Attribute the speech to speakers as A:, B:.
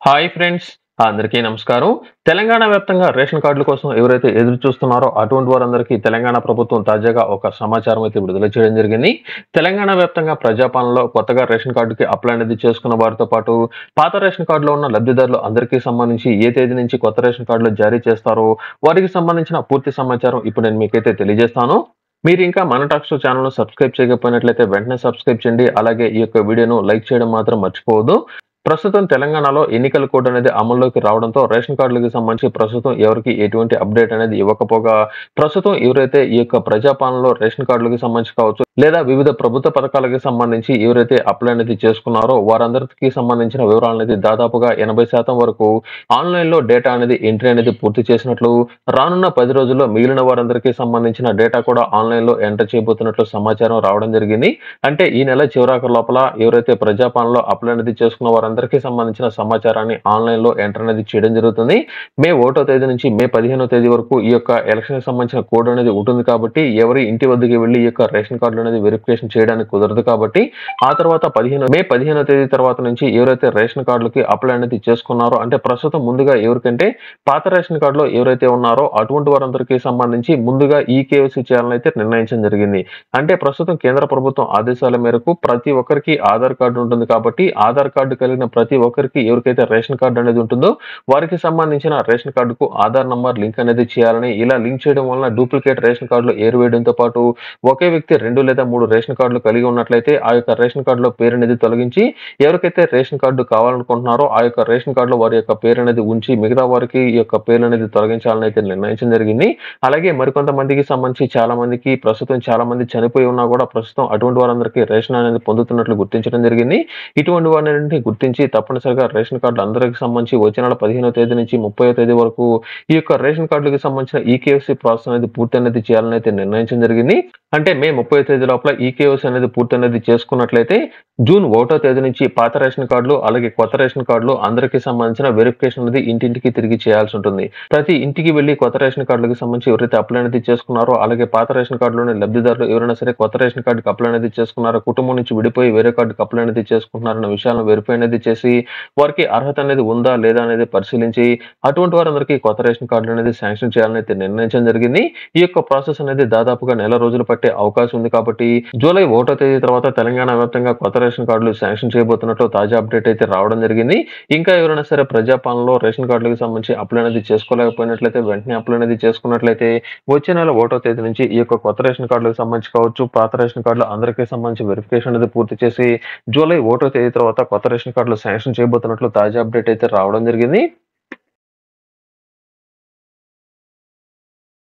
A: Hi friends, అందరికీ నమస్కారం. తెలంగాణ వ్యాప్తంగా రేషన్ కార్డుల కోసం ఎవరైతే ఎదురు చూస్తున్నారో అటువంటి వారందరికీ తెలంగాణ ప్రభుత్వం తాజాగా ఒక సమాచారం అయితే విడుదల చేయడం జరిగింది. తెలంగాణ వ్యాప్తంగా ప్రజాపాలనలో కొత్తగా రేషన్ కార్డుకి అప్లై అనేది చేసుకున్న వారితో పాటు పాత రేషన్ కార్డులో ఉన్న లబ్ధిదారులు అందరికీ సంబంధించి ఏ తేదీ నుంచి కొత్త రేషన్ కార్డులు జారీ చేస్తారో వారికి సంబంధించిన పూర్తి సమాచారం ఇప్పుడు నేను మీకైతే తెలియజేస్తాను. మీరు ఇంకా మన టాక్స్ ఛానల్‌ను సబ్స్క్రైబ్ చేయకపోయినట్లయితే వెంటనే సబ్స్క్రైబ్ చేయండి. అలాగే ఈ యొక్క వీడియోను లైక్ చేయడం మాత్రం మర్చిపోవద్దు. ప్రస్తుతం తెలంగాణలో ఎన్నికల కోడ్ అనేది అమల్లోకి రావడంతో రేషన్ కార్డులకు సంబంధించి ప్రస్తుతం ఎవరికి ఎటువంటి అప్డేట్ అనేది ఇవ్వకపోగా, ప్రస్తుతం ఎవరైతే ఈ యొక్క ప్రజాపాలనలో రేషన్ కార్డులకు సంబంధించి కావచ్చు, లేదా వివిధ ప్రభుత్వ పథకాలకు సంబంధించి ఎవరైతే అప్లై అనేది చేసుకున్నారో వారందరికీ సంబంధించిన వివరాలు అనేది దాదాపుగా 80% వరకు ఆన్లైన్‌లో డేటా అనేది ఎంట్రీ అనేది పూర్తి చేసినట్లు, రానున్న 10 రోజుల్లో మిగిలిన వారందరికీ సంబంధించిన డేటా కూడా ఆన్లైన్‌లో ఎంటర్ చేయబోతున్నట్లు సమాచారం రావడం జరిగింది. అంటే ఈ నెల చివరాఖరు లోపల ఎవరైతే ప్రజాపాలనలో అప్లై అనేది చేసుకున్న వారందరికీ సంబంధించిన సమాచారాన్ని ఆన్లైన్‌లో ఎంటర్ అనేది చేయడం జరుగుతుంది. మే 1వ తేదీ నుంచి మే 15వ తేదీ వరకు ఈ యొక్క ఎలక్షన్‌కి సంబంధించిన కోడ్ అనేది ఉంటుంది కాబట్టి ఎవరి ఇంటి వద్దకు వెళ్లి ఈ యొక్క రేషన్ కార్డులు అనేది వెరిఫికేషన్ చేయడానికి కుదరదు కాబట్టి ఆ తర్వాత మే 15వ తేదీ తర్వాత నుంచి ఎవరైతే రేషన్ కార్డులకి అప్లై అనేది చేసుకున్నారో అంటే ప్రస్తుతం ముందుగా ఎవరికంటే పాత రేషన్ కార్డులో ఎవరైతే ఉన్నారో అటువంటి వారందరికీ సంబంధించి ముందుగా ఈకేవైసీ చేయాలని అయితే నిర్ణయించడం జరిగింది. అంటే ప్రస్తుతం కేంద్ర ప్రభుత్వం ఆదేశాల మేరకు ప్రతి ఒక్కరికి ఆధార్ కార్డు ఉంటుంది కాబట్టి ఆధార్ కార్డు కలిగిన ప్రతి ఒక్కరికి ఎవరికైతే రేషన్ కార్డు అనేది ఉంటుందో వారికి సంబంధించిన రేషన్ కార్డుకు ఆధార్ నంబర్ లింక్ అనేది చేయాలని, ఇలా లింక్ చేయడం వలన డూప్లికేట్ రేషన్ కార్డులు ఏరివేయడంతో పాటు ఒకే వ్యక్తి 2 లేదా 3 రేషన్ కార్డులు కలిగి ఉన్నట్లయితే ఆ యొక్క రేషన్ కార్డులో పేరు అనేది తొలగించి ఎవరికైతే రేషన్ కార్డు కావాలనుకుంటున్నారో ఆ యొక్క రేషన్ కార్డులో వారి యొక్క పేరు అనేది ఉంచి మిగతా వారికి ఈ యొక్క పేరు అనేది తొలగించాలని అయితే నిర్ణయించడం జరిగింది. అలాగే మరికొంతమందికి సంబంధించి చాలా మందికి ప్రస్తుతం చాలా మంది చనిపోయి ఉన్నా కూడా ప్రస్తుతం అటువంటి వారందరికీ రేషన్ అనేది పొందుతున్నట్లు గుర్తించడం జరిగింది. ఇటువంటి వారిని గుర్తించి తప్పనిసరిగా రేషన్ కార్డులు అందరికి సంబంధించి వచ్చే నెల 15వ తేదీ నుంచి 30వ తేదీ వరకు ఈ యొక్క రేషన్ కార్డులకు సంబంధించిన ఈకేవైసీ ప్రాసెస్ అనేది పూర్తి అనేది చేయాలని అయితే నిర్ణయించడం జరిగింది. అంటే మే 30వ తేదీ లోపల ఈకేవైసీ అనేది పూర్తి అనేది చేసుకున్నట్లయితే జూన్ 1వ తేదీ నుంచి పాత రేషన్ కార్డులు అలాగే కొత్త రేషన్ కార్డులు అందరికీ సంబంధించిన వెరిఫికేషన్ అనేది ఇంటింటికి తిరిగి చేయాల్సి ఉంటుంది. ప్రతి ఇంటికి వెళ్లి కొత్త రేషన్ కార్డులకు సంబంధించి ఎవరైతే అప్లై అనేది చేసుకున్నారో అలాగే పాత రేషన్ కార్డులోని లబ్ధిదారులు ఎవరైనా సరే కొత్త రేషన్ కార్డుకి అప్లై అనేది చేసుకున్నారో, కుటుంబం నుంచి విడిపోయి వేరే కార్డుకి అప్లై అనేది చేసుకుంటున్నారన్న విషయాలను వెరిఫై అనేది చేసి వారికి అర్హత అనేది ఉందా లేదా అనేది పరిశీలించి అటువంటి వారందరికీ కొత్త రేషన్ కార్డులు అనేది శాంక్షన్ చేయాలని అయితే నిర్ణయించడం జరిగింది. ఈ యొక్క ప్రాసెస్ అనేది దాదాపుగా నెల రోజులు పట్టే అవకాశం ఉంది కాబట్టి జూలై 1వ తేదీ తర్వాత తెలంగాణ వ్యాప్తంగా కొత్త రేషన్ కార్డులు శాంక్షన్ చేయబోతున్నట్లు తాజా అప్డేట్ అయితే రావడం జరిగింది. ఇంకా ఎవరైనా సరే ప్రజాపాలనలో రేషన్ కార్డులకు సంబంధించి అప్లై అనేది చేసుకోలేకపోయినట్లయితే వెంటనే అప్లై అనేది చేసుకున్నట్లయితే వచ్చే నెల 1వ తేదీ నుంచి ఈ యొక్క కొత్త రేషన్ కార్డులకు సంబంధించి కావచ్చు, పాత రేషన్ కార్డులు అందరికీ సంబంధించి వెరిఫికేషన్ అనేది పూర్తి చేసి జూలై 1వ తేదీ తర్వాత కొత్త రేషన్ కార్డులు శాంక్షన్ చేయబోతున్నట్లు తాజా అప్డేట్ అయితే రావడం జరిగింది.